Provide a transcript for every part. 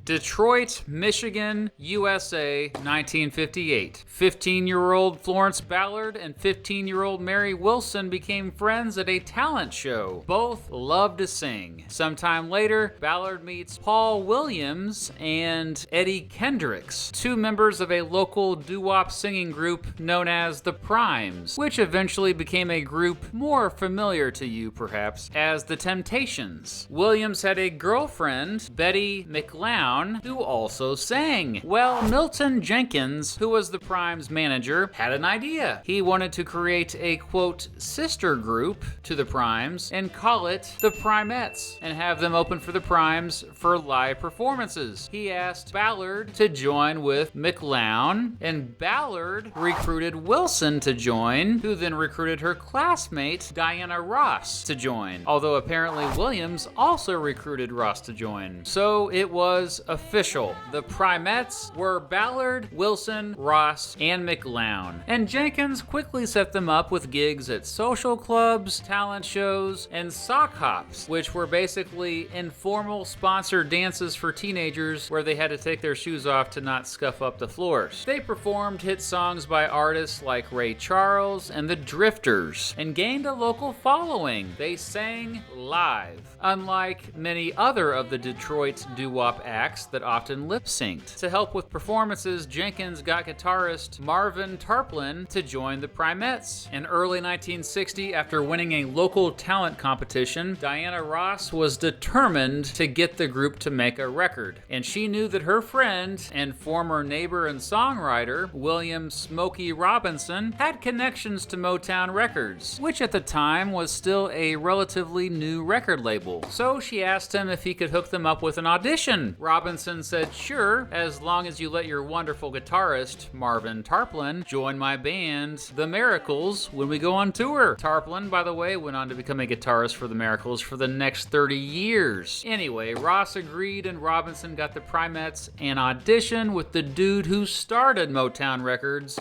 Detroit, Michigan, USA, 1958. 15-year-old Florence Ballard and 15-year-old Mary Wilson became friends at a talent show. Both loved to sing. Sometime later, Ballard meets Paul Williams and Eddie Kendricks, two members of a local doo-wop singing group known as the Primes, which eventually became a group more familiar to you, perhaps, as the Temptations. Williams had a girlfriend, Betty McGlown, who also sang. Well, Milton Jenkins, who was the Primes manager, had an idea. He wanted to create a, quote, sister group to the Primes and call it the Primettes and have them open for the Primes for live performances. He asked Ballard to join with McGlown, and Ballard recruited Wilson to join, who then recruited her classmate Diana Ross to join, although apparently Williams also recruited Ross to join. So it was official. The Primettes were Ballard, Wilson, Ross, and McGlown, and Jenkins quickly set them up with gigs at social clubs, talent shows, and sock hops, which were basically informal sponsored dances for teenagers where they had to take their shoes off to not scuff up the floors. They performed hit songs by artists like Ray Charles and the Drifters and gained a local following. They sang live, unlike many other of the Detroit doo-wop acts that often lip-synced. To help with performances, Jenkins got guitarist Marvin Tarplin to join the Primettes. In early 1960, after winning a local talent competition, Diana Ross was determined to get the group to make a record, and she knew that her friend and former neighbor and songwriter, William Smokey Robinson, had connections to Motown Records, which at the time was still a relatively new record label. So she asked him if he could hook them up with an audition. Robinson said, sure, as long as you let your wonderful guitarist, Marvin Tarplin, join my band, The Miracles, when we go on tour. Tarplin, by the way, went on to become a guitarist for The Miracles for the next 30 years. Anyway, Ross agreed and Robinson got the Primettes an audition with the dude who started Motown Records,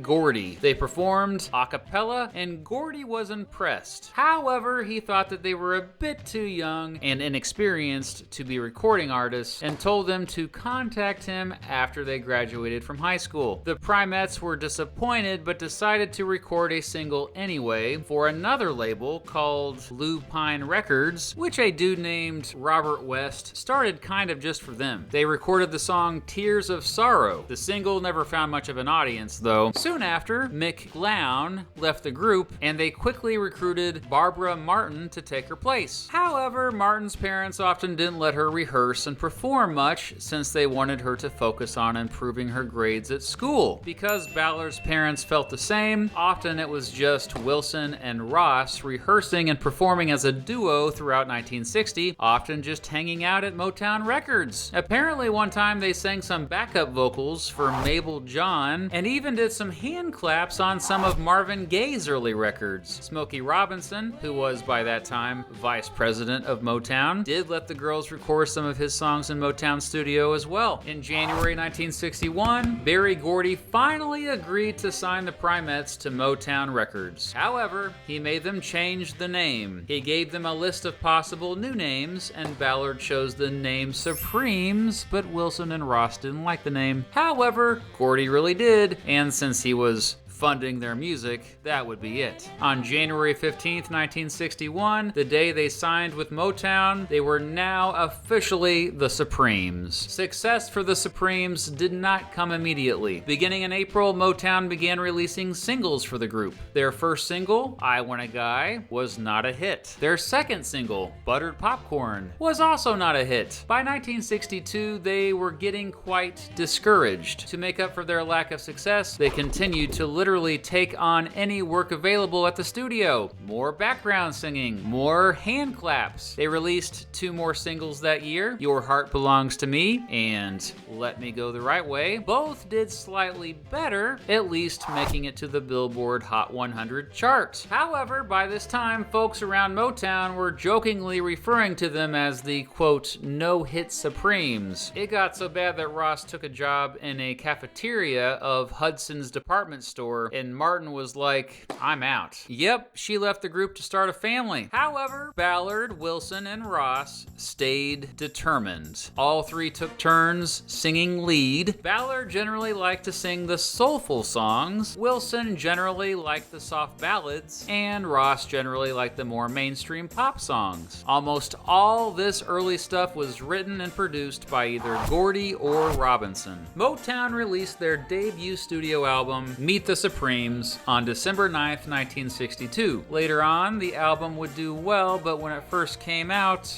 Gordy. They performed a cappella and Gordy was impressed. However, he thought that they were a bit too young and inexperienced to be recording artists and told them to contact him after they graduated from high school. The Primettes were disappointed but decided to record a single anyway for another label called Lupine Records, which a dude named Robert West started kind of just for them. They recorded the song Tears of Sorrow. The single never found much of an audience though. Soon after, McGlown left the group and they quickly recruited Barbara Martin to take her place. However, Martin's parents often didn't let her rehearse and perform much since they wanted her to focus on improving her grades at school. Because Ballard's parents felt the same, often it was just Wilson and Ross rehearsing and performing as a duo throughout 1960, often just hanging out at Motown Records. Apparently one time they sang some backup vocals for Mabel John and even did some hand claps on some of Marvin Gaye's early records. Smokey Robinson, who was by that time vice president of Motown, did let the girls record some of his songs in Motown studio as well. In January 1961, Gordy finally agreed to sign the Primettes to Motown Records. However, he made them change the name. He gave them a list of possible new names, and Ballard chose the name Supremes, but Wilson and Ross didn't like the name. However, Gordy really did, and since he was funding their music, that would be it. On January 15th, 1961, the day they signed with Motown, they were now officially the Supremes. Success for the Supremes did not come immediately. Beginning in April, Motown began releasing singles for the group. Their first single, I Want a Guy, was not a hit. Their second single, Buttered Popcorn, was also not a hit. By 1962, they were getting quite discouraged. To make up for their lack of success, they continued to literally take on any work available at the studio. More background singing, more hand claps. They released 2 more singles that year, Your Heart Belongs to Me and Let Me Go the Right Way. Both did slightly better, at least making it to the Billboard Hot 100 chart. However, by this time, folks around Motown were jokingly referring to them as the, quote, no-hit Supremes. It got so bad that Ross took a job in a cafeteria of Hudson's department store tour, and Martin was like, I'm out. Yep, she left the group to start a family. However, Ballard, Wilson, and Ross stayed determined. All three took turns singing lead. Ballard generally liked to sing the soulful songs, Wilson generally liked the soft ballads, and Ross generally liked the more mainstream pop songs. Almost all this early stuff was written and produced by either Gordy or Robinson. Motown released their debut studio album, Meet the Supremes, on December 9th, 1962. Later on, the album would do well, but when it first came out,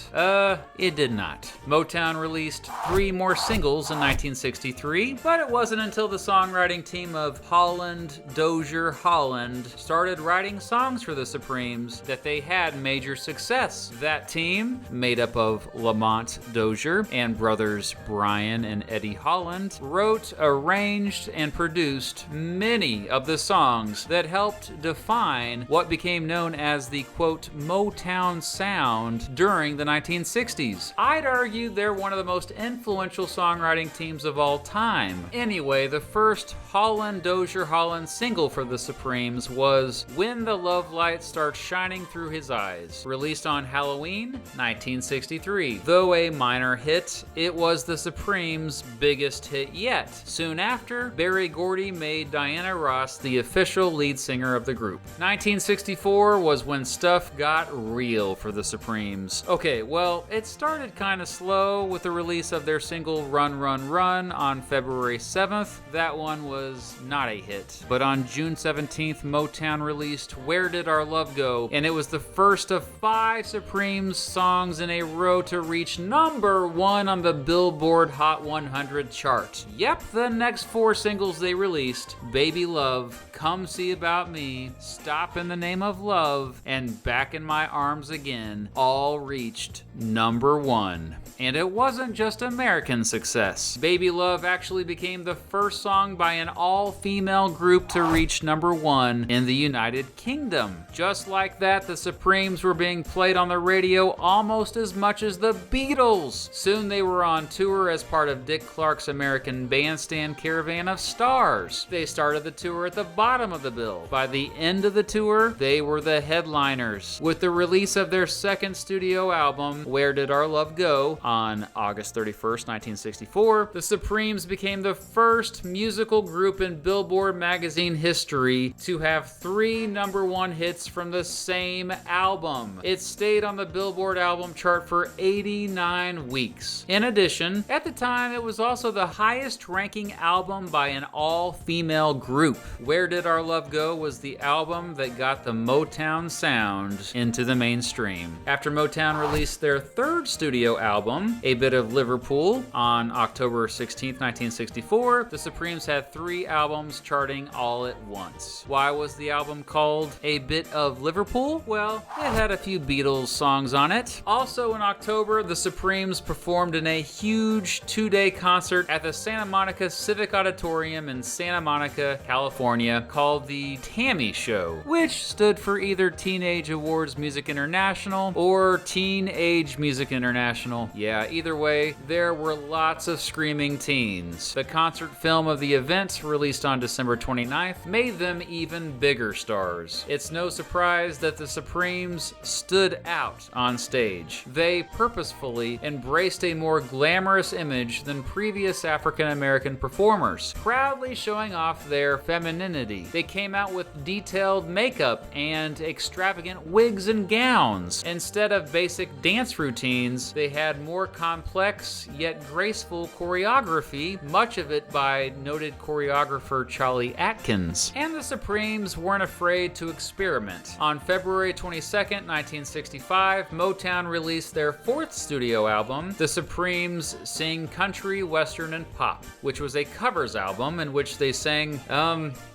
it did not. Motown released 3 more singles in 1963, but it wasn't until the songwriting team of Holland-Dozier-Holland started writing songs for the Supremes that they had major success. That team, made up of Lamont Dozier and brothers Brian and Eddie Holland, wrote, arranged, and produced many of the songs that helped define what became known as the, quote, Motown sound during the 1960s. I'd argue they're one of the most influential songwriting teams of all time. Anyway, the first Holland-Dozier-Holland single for the Supremes was When the Love Light Starts Shining Through His Eyes, released on Halloween, 1963. Though a minor hit, it was the Supremes' biggest hit yet. Soon after, Berry Gordy made Diana Ross the official lead singer of the group. 1964 was when stuff got real for the Supremes. Okay, well, it started kind of slow with the release of their single Run Run Run on February 7th. That one was not a hit. But on June 17th, Motown released Where Did Our Love Go? And it was the first of 5 Supremes songs in a row to reach #1 on the Billboard Hot 100 chart. Yep, the next 4 singles they released, Baby Love, Come See About Me, Stop in the Name of Love, and Back in My Arms Again, all reached #1. And it wasn't just American success. Baby Love actually became the first song by an all-female group to reach #1 in the United Kingdom. Just like that, the Supremes were being played on the radio almost as much as the Beatles. Soon they were on tour as part of Dick Clark's American Bandstand Caravan of Stars. They started the tour at the bottom of the bill. By the end of the tour, they were the headliners. With the release of their second studio album, Where Did Our Love Go? On August 31st, 1964, the Supremes became the first musical group in Billboard magazine history to have 3 #1 hits from the same album. It stayed on the Billboard album chart for 89 weeks. In addition, at the time, it was also the highest ranking album by an all-female group. Where Did Our Love Go was the album that got the Motown sound into the mainstream. After Motown released their third studio album, A Bit of Liverpool, on October 16th, 1964, the Supremes had 3 albums charting all at once. Why was the album called A Bit of Liverpool? Well, it had a few Beatles songs on it. Also in October, the Supremes performed in a huge 2-day concert at the Santa Monica Civic Auditorium in Santa Monica, California, called the Tammy Show, which stood for either Teenage Awards Music International or Teenage Music International. Yeah, either way, there were lots of screaming teens. The concert film of the event, released on December 29th, made them even bigger stars. It's no surprise that the Supremes stood out on stage. They purposefully embraced a more glamorous image than previous African-American performers, proudly showing off their femininity. They came out with detailed makeup and extravagant wigs and gowns. Instead of basic dance routines, they had more complex yet graceful choreography, much of it by noted choreographer Charlie Atkins. And the Supremes weren't afraid to experiment. On February 22nd, 1965, Motown released their 4th studio album, The Supremes Sing Country, Western, and Pop, which was a covers album in which they sang,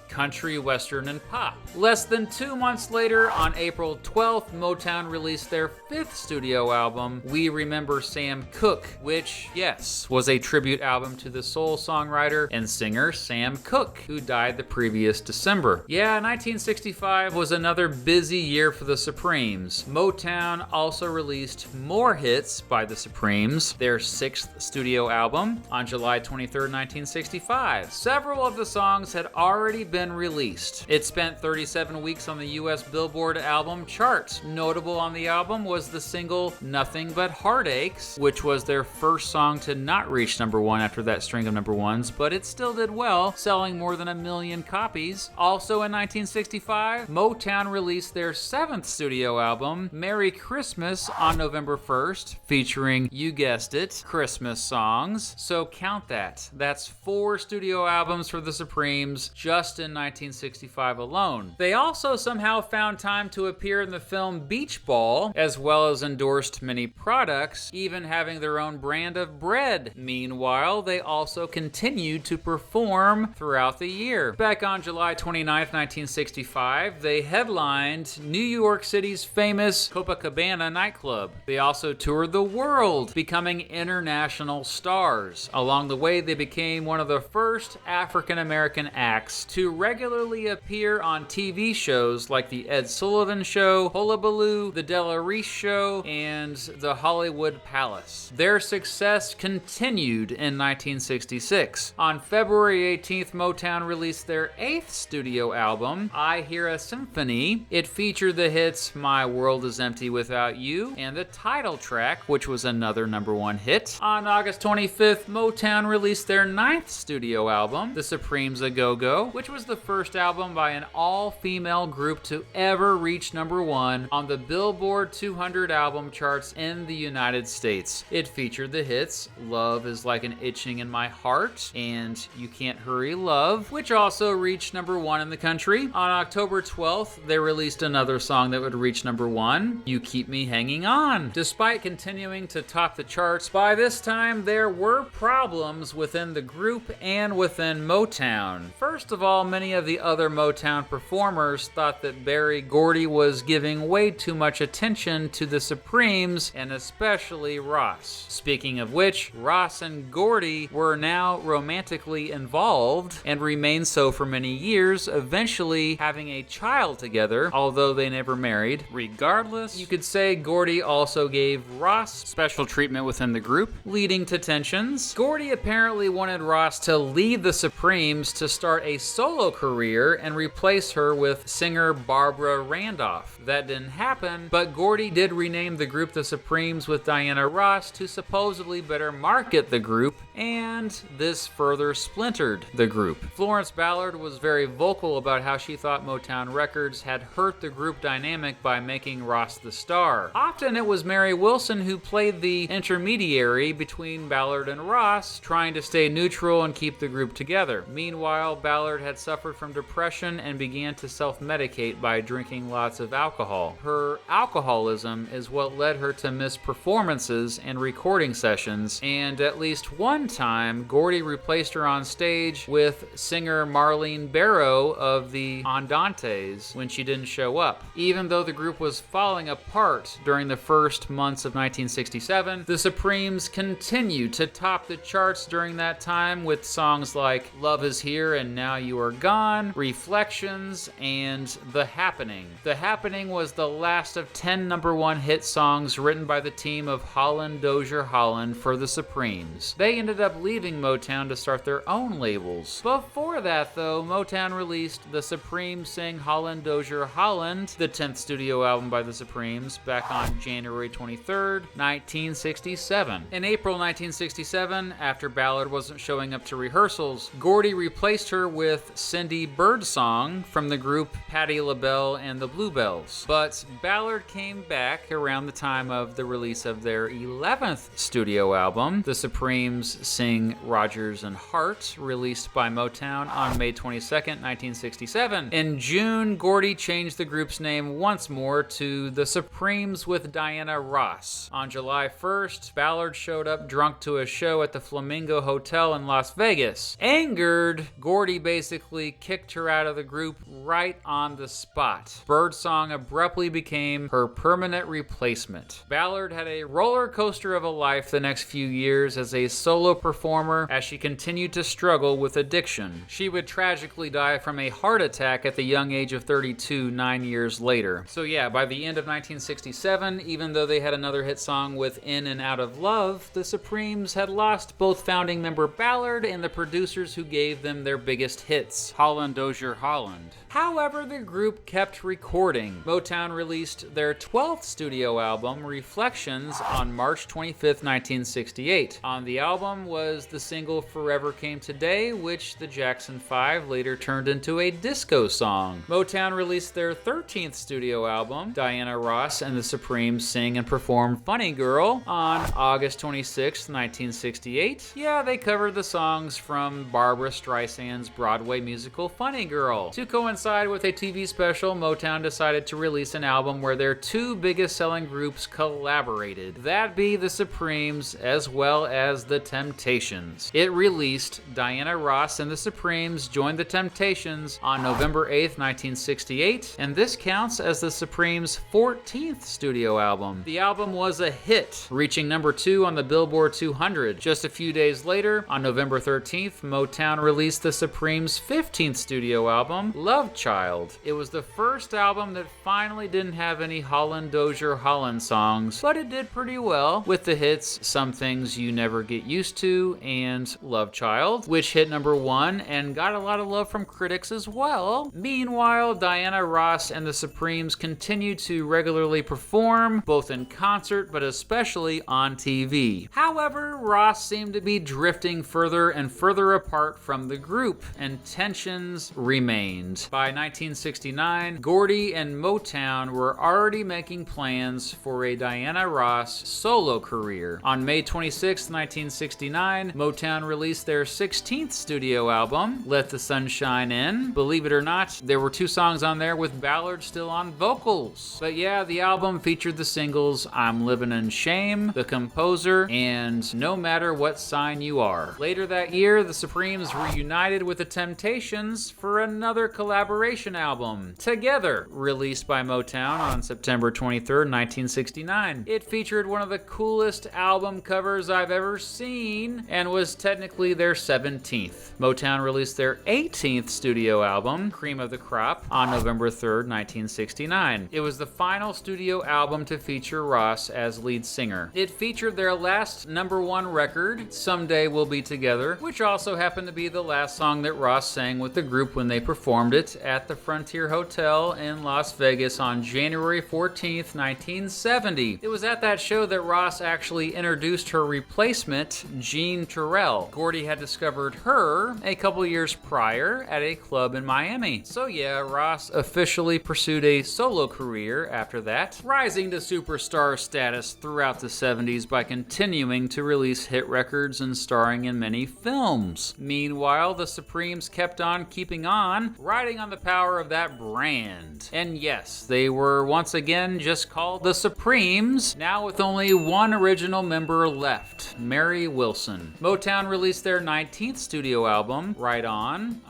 country, western, and pop. Less than 2 months later, on April 12th, Motown released their 5th studio album, We Remember Sam Cooke, which, yes, was a tribute album to the soul songwriter and singer Sam Cooke, who died the previous December. Yeah, 1965 was another busy year for the Supremes. Motown also released more hits by the Supremes, their 6th studio album, on July 23rd, 1965. Several of the songs had already been been released. It spent 37 weeks on the US Billboard album chart. Notable on the album was the single Nothing But Heartaches, which was their first song to not reach number one after that string of number ones, but it still did well, selling more than 1 million copies. Also in 1965, Motown released their 7th studio album, Merry Christmas, on November 1st, featuring, you guessed it, Christmas songs. So count that. That's 4 studio albums for the Supremes just in 1965 alone. They also somehow found time to appear in the film Beach Ball, as well as endorsed many products, even having their own brand of bread. Meanwhile, they also continued to perform throughout the year. Back on July 29th, 1965, they headlined New York City's famous Copacabana nightclub. They also toured the world, becoming international stars. Along the way, they became one of the first African-American acts to regularly appear on TV shows like The Ed Sullivan Show, Hullabaloo, The Della Reese Show, and The Hollywood Palace. Their success continued in 1966. On February 18th, Motown released their 8th studio album, I Hear a Symphony. It featured the hits My World Is Empty Without You and the title track, which was another number one hit. On August 25th, Motown released their 9th studio album, The Supremes A Go-Go, which was the first album by an all-female group to ever reach number one on the Billboard 200 album charts in the United States. It featured the hits Love Is Like an Itching in My Heart and You Can't Hurry Love, which also reached number one in the country. On October 12th, they released another song that would reach number one, You Keep Me Hanging On. Despite continuing to top the charts, by this time there were problems within the group and within Motown. First of all, many of the other Motown performers thought that Gordy was giving way too much attention to the Supremes, and especially Ross. Speaking of which, Ross and Gordy were now romantically involved and remained so for many years, eventually having a child together, although they never married. Regardless, you could say Gordy also gave Ross special treatment within the group, leading to tensions. Gordy apparently wanted Ross to leave the Supremes to start a solo career and replace her with singer Barbara Randolph. That didn't happen, but Gordy did rename the group the Supremes with Diana Ross to supposedly better market the group, and this further splintered the group. Florence Ballard was very vocal about how she thought Motown Records had hurt the group dynamic by making Ross the star. Often it was Mary Wilson who played the intermediary between Ballard and Ross, trying to stay neutral and keep the group together. Meanwhile, Ballard had suffered from depression and began to self-medicate by drinking lots of alcohol. Her alcoholism is what led her to miss performances and recording sessions, and at least one time, Gordy replaced her on stage with singer Marlene Barrow of the Andantes when she didn't show up. Even though the group was falling apart during the first months of 1967, the Supremes continued to top the charts during that time with songs like Love Is Here and Now You Are Gone, Reflections, and The Happening. The Happening was the last of 10 number one hit songs written by the team of Holland-Dozier-Holland for the Supremes. They ended up leaving Motown to start their own labels. Before that, though, Motown released The Supremes Sing Holland-Dozier-Holland, the 10th studio album by the Supremes, back on January 23rd, 1967. In April 1967, after Ballard wasn't showing up to rehearsals, Gordy replaced her with Cindy Birdsong from the group Patti LaBelle and the Bluebells. But Ballard came back around the time of the release of their 11th studio album, The Supremes Sing Rodgers and Hart, released by Motown on May 22nd, 1967. In June, Gordy changed the group's name once more to The Supremes with Diana Ross. On July 1st, Ballard showed up drunk to a show at the Flamingo Hotel in Las Vegas. Angered, Gordy basically kicked her out of the group right on the spot. Birdsong abruptly became her permanent replacement. Ballard had a roller coaster of a life the next few years as a solo performer as she continued to struggle with addiction. She would tragically die from a heart attack at the young age of 32 9 years later. So yeah, by the end of 1967, even though they had another hit song with In and Out of Love, the Supremes had lost both founding member Ballard and the producers who gave them their biggest hits, Holland-Dozier-Holland. However, the group kept recording. Motown released their 12th studio album, Reflections, on March 25th, 1968. On the album was the single Forever Came Today, which the Jackson 5 later turned into a disco song. Motown released their 13th studio album, Diana Ross and the Supremes Sing and Perform Funny Girl, on August 26, 1968. Yeah, they covered the songs from Barbra Streisand's Broadway musical Funny Girl. To coincide with a TV special, Motown decided to release an album where their two biggest selling groups collaborated. That be the Supremes as well as the Temptations. It released Diana Ross and the Supremes Joined the Temptations on November 8th, 1968, and this counts as the Supremes' 14th studio album. The album was a hit, reaching number 2 on the Billboard 200. Just a few days later, on November 13th, Motown released the Supremes' 15th studio album, Love Child. It was the first album that finally didn't have any Holland-Dozier-Holland songs, but it did pretty well with the hits Some Things You Never Get Used To and Love Child, which hit number 1 and got a lot of love from critics as well. Meanwhile, Diana Ross and the Supremes continued to regularly perform, both in concert but especially on TV. However, Ross seemed to be drifting further and further apart from the group, and tensions remained. By 1969, Gordy and Motown were already making plans for a Diana Ross solo career. On May 26, 1969, Motown released their 16th studio album, Let the Sunshine In. Believe it or not, there were 2 songs on there with Ballard still on vocals. But yeah, the album featured the singles I'm Living in Shame, The Composer, and No Matter What Sign You Are. Later that year, the Supremes reunited with the Temptations for another collaboration album, Together, released by Motown on September 23rd, 1969. It featured one of the coolest album covers I've ever seen and was technically their 17th. Motown released their 18th studio album, Cream of the Crop, on November 3rd, 1969. It was the final studio album to feature Ross as lead singer. It featured their last number 1 record, Someday We'll Be Together, which also happened to be the last song that Ross sang with the group when they performed it at the Frontier Hotel in Las Vegas on January 14th, 1970. It was at that show that Ross actually introduced her replacement, Jean Terrell. Gordy had discovered her a couple years prior at a club in Miami. So yeah, Ross officially pursued a solo career after that, rising to superstar status throughout the 70s by continuing to release hit records and starring in many films. Meanwhile, the Supremes kept on keeping on, riding on the power of that brand. And yes, they were once again just called the Supremes, now with only one original member left, Mary Wilson. Motown released their 19th studio album, Right On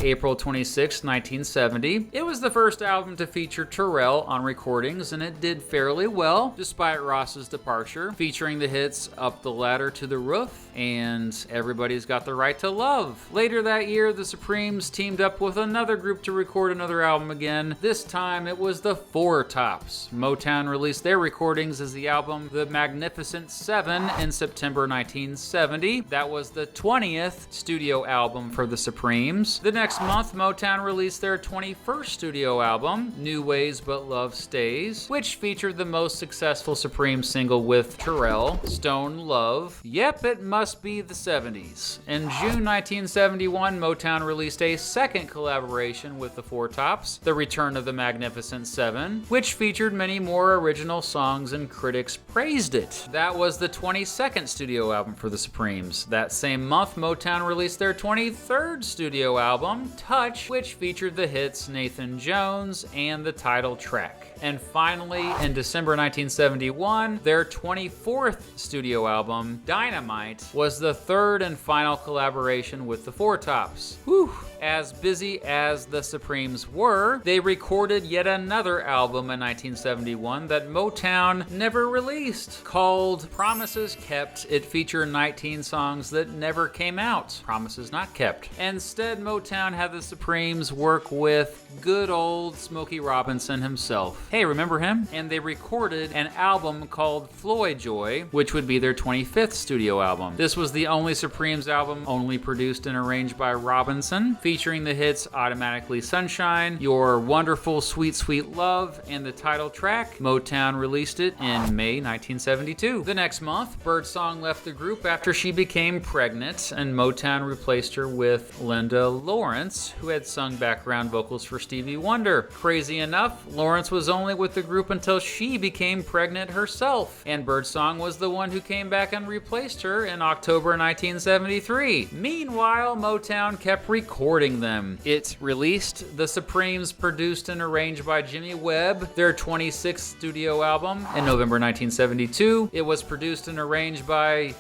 April 26, 1970. It was the first album to feature Terrell on recordings, and it did fairly well, despite Ross's departure, featuring the hits Up the Ladder to the Roof and Everybody's Got the Right to Love. Later that year, the Supremes teamed up with another group to record another album again. This time, it was the Four Tops. Motown released their recordings as the album The Magnificent Seven in September 1970. That was the 20th studio album for the Supremes. The next month, Motown released their 21st studio album, New Ways But Love Stays, which featured the most successful Supreme single with Terrell, Stone Love. Yep, it must be the 70s. In June 1971, Motown released a second collaboration with the Four Tops, The Return of the Magnificent Seven, which featured many more original songs and critics praised it. That was the 22nd studio album for the Supremes. That same month, Motown released their 23rd studio album, Touch, which featured the hits Nathan Jones and the title track. And finally, in December 1971, their 24th studio album, Dynamite, was the third and final collaboration with the Four Tops. Whew! As busy as the Supremes were, they recorded yet another album in 1971 that Motown never released, called Promises Kept. It featured 19 songs that never came out. Promises not kept. Instead, Motown had the Supremes work with good old Smokey Robinson himself. Hey, remember him? And they recorded an album called Floyd Joy, which would be their 25th studio album. This was the only Supremes album only produced and arranged by Robinson, featuring the hits Automatically Sunshine, Your Wonderful Sweet Sweet Love, and the title track. Motown released it in May 1972. The next month, Birdsong left the group after she became pregnant, and Motown replaced her with Linda Lawrence, who had sung background vocals for Stevie Wonder. Crazy enough, Lawrence was only with the group until she became pregnant herself, and Birdsong was the one who came back and replaced her in October 1973. Meanwhile, Motown kept recording them. It released The Supremes, produced and arranged by Jimmy Webb, their 26th studio album in November 1972. It was produced and arranged by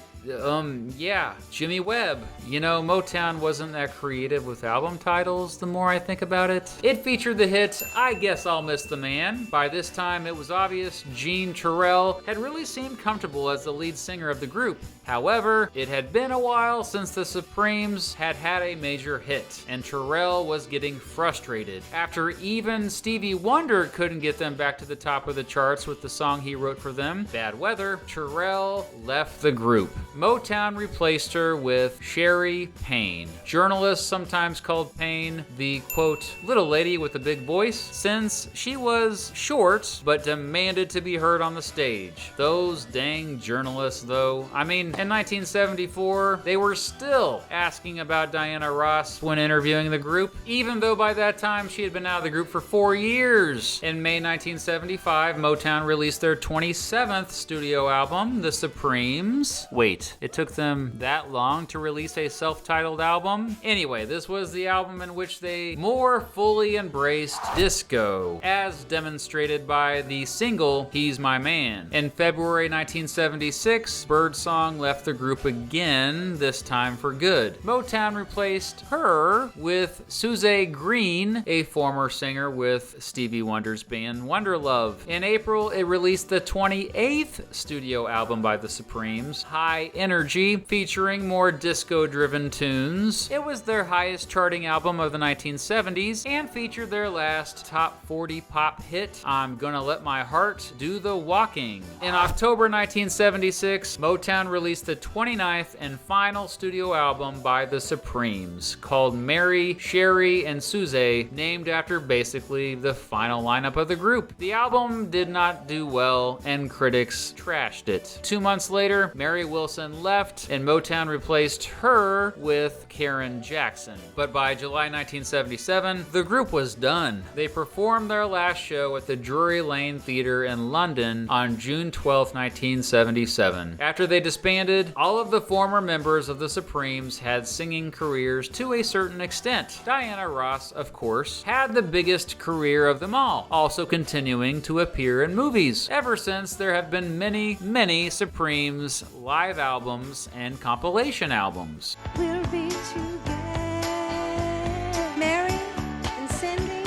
Jimmy Webb. You know, Motown wasn't that creative with album titles the more I think about it. It featured the hit I Guess I'll Miss the Man. By this time, it was obvious Gene Terrell had really seemed comfortable as the lead singer of the group. However, it had been a while since the Supremes had had a major hit, and Terrell was getting frustrated. After even Stevie Wonder couldn't get them back to the top of the charts with the song he wrote for them, Bad Weather, Terrell left the group. Motown replaced her with Scherrie Payne. Journalists sometimes called Payne the, quote, little lady with a big voice, since she was short but demanded to be heard on the stage. Those dang journalists, though. I mean, in 1974, they were still asking about Diana Ross when interviewing the group, even though by that time she had been out of the group for 4 years. In May 1975, Motown released their 27th studio album, The Supremes. Wait, it took them that long to release a self-titled album? Anyway, this was the album in which they more fully embraced disco, as demonstrated by the single He's My Man. In February 1976, Birdsong left the group again, this time for good. Motown replaced her with Susaye Green, a former singer with Stevie Wonder's band Wonderlove. In April, it released the 28th studio album by the Supremes, High Energy, featuring more disco-driven tunes. It was their highest charting album of the 1970s and featured their last top 40 pop hit, I'm Gonna Let My Heart Do the Walking. In October 1976, Motown released the 29th and final studio album by the Supremes, called Mary, Scherrie, and Susaye, named after basically the final lineup of the group. The album did not do well, and critics trashed it. 2 months later, Mary Wilson left, and Motown replaced her with Karen Jackson. But by July 1977, the group was done. They performed their last show at the Drury Lane Theatre in London on June 12, 1977. After they disbanded, all of the former members of the Supremes had singing careers to a certain extent. Diana Ross, of course, had the biggest career of them all, also continuing to appear in movies. Ever since, there have been many Supremes live albums and compilation albums. We'll be together, Mary and Cindy.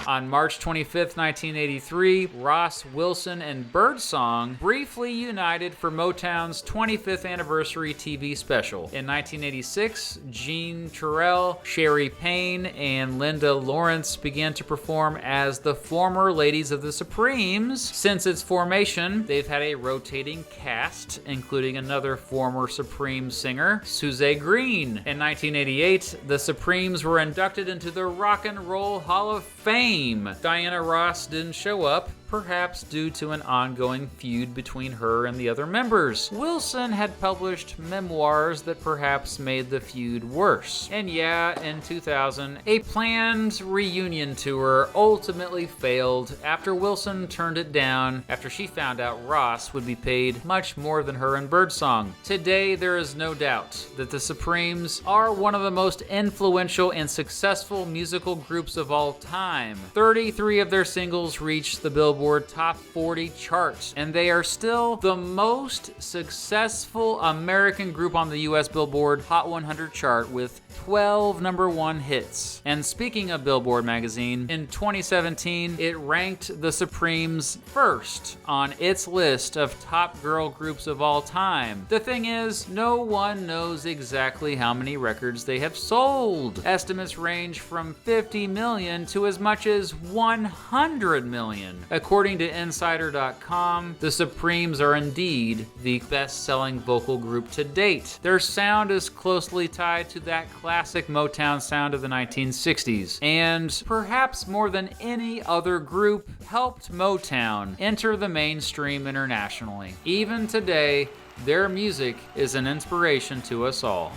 On March 25th, 1983, Ross, Wilson, and Birdsong briefly united for Motown's 25th anniversary TV special. In 1986, Gene Terrell, Scherrie Payne, and Linda Lawrence began to perform as the former ladies of the Supremes. Since its formation, they've had a rotating cast, including another former Supreme singer, Susaye Green. In 1988, the Supremes were inducted into the Rock and Roll Hall of Fame. Diana Ross didn't show up, perhaps due to an ongoing feud between her and the other members. Wilson had published memoirs that perhaps made the feud worse. And yeah, in 2000, a planned reunion tour ultimately failed after Wilson turned it down after she found out Ross would be paid much more than her in Birdsong. Today, there is no doubt that the Supremes are one of the most influential and successful musical groups of all time. 33 of their singles reached the Billboard Billboard Top 40 charts, and they are still the most successful American group on the US Billboard Hot 100 chart with 12 #1 hits. And speaking of Billboard magazine, in 2017, it ranked the Supremes first on its list of top girl groups of all time. The thing is, no one knows exactly how many records they have sold. Estimates range from 50 million to as much as 100 million. According to Insider.com, the Supremes are indeed the best-selling vocal group to date. Their sound is closely tied to that classic Motown sound of the 1960s, and perhaps more than any other group, helped Motown enter the mainstream internationally. Even today, their music is an inspiration to us all.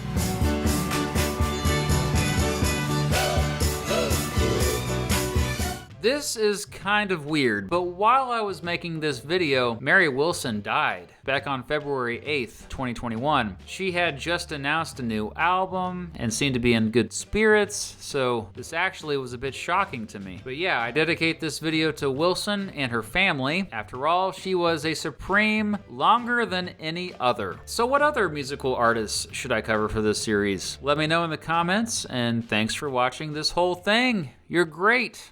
This is kind of weird, but while I was making this video, Mary Wilson died back on February 8th, 2021. She had just announced a new album and seemed to be in good spirits, so this actually was a bit shocking to me. But yeah, I dedicate this video to Wilson and her family. After all, she was a Supreme longer than any other. So what other musical artists should I cover for this series? Let me know in the comments, and thanks for watching this whole thing. You're great.